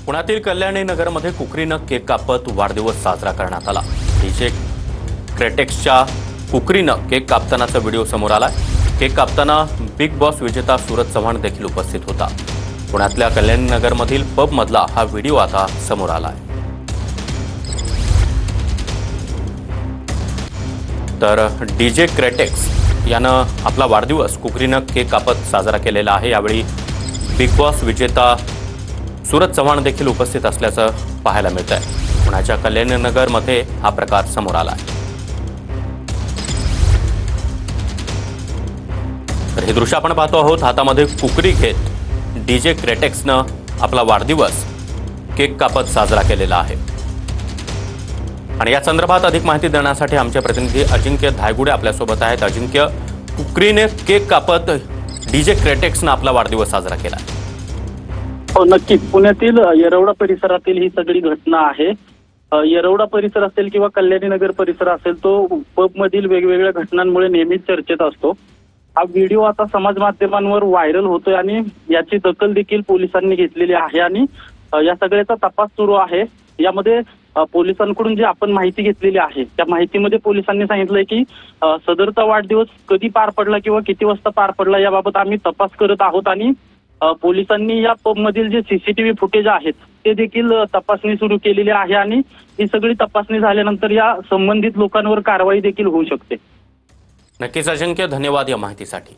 पुण्यातील कल्याणी नगरमध्ये कुकरीनं केक कापत वाढदिवस साजरा करण्यात आला। डीजे क्रेटेक्सच्या कुकरीनं केक कापतानाचा व्हिडिओ समोर आलाय। केक कापताना बिग बॉस विजेता सूरज चव्हाण देखील उपस्थित होता। पुण्यातल्या कल्याणी नगरमधील पबमधला हा व्हिडिओ आता समोर आलाय। तर डीजे क्रेटेक्स यानं आपला वाढदिवस कुकरीनं केक कापत साजरा केलेला आहे। यावेळी बिग बॉस विजेता सूरज चव्हाण देखील उपस्थित असल्याचं पाहायला मिळतंय। पुण्याच्या कल्याणी नगरमध्ये हा प्रकार समोर आला आहे। तर हे दृश्य आपण पाहतो आहोत। हातामध्ये कुकरी घेत डीजे क्रेटेक्सनं आपला वाढदिवस केक कापत साजरा केलेला आहे। आणि या संदर्भात अधिक माहिती देण्यासाठी आमचे प्रतिनिधी अजिंक्य धायगुडे आपल्यासोबत आहेत। अजिंक्य, कुकरीने केक कापत डीजे क्रेटेक्सनं आपला वाढदिवस साजरा केला। हो, नक्कीच। पुण्यातील येरवडा परिसरातील ही सगळी घटना आहे। येरवडा परिसर असेल किंवा कल्याणी नगर परिसर असेल, तो पबमधील वेगवेगळ्या घटनांमुळे नेहमीच चर्चेत असतो। हा व्हिडिओ आता समाज माध्यमांवर व्हायरल होतोय आणि याची दखल देखील पोलिसांनी घेतलेली आहे आणि या सगळ्याचा तपास सुरू आहे। यामध्ये पोलिसांकडून जी आपण माहिती घेतलेली आहे त्या माहितीमध्ये पोलिसांनी सांगितलंय की सदरचा वाढदिवस कधी पार पडला किंवा किती वाजता पार पडला याबाबत आम्ही तपास करत आहोत आणि पोलिसांनी या पबमधील जे सीसीटीव्ही फुटेज आहेत ते देखील तपासणी सुरू केलेली आहे आणि ही सगळी तपासणी झाल्यानंतर या संबंधित लोकांवर कारवाई देखील होऊ शकते। नक्कीच अजिंक्य, धन्यवाद या माहितीसाठी।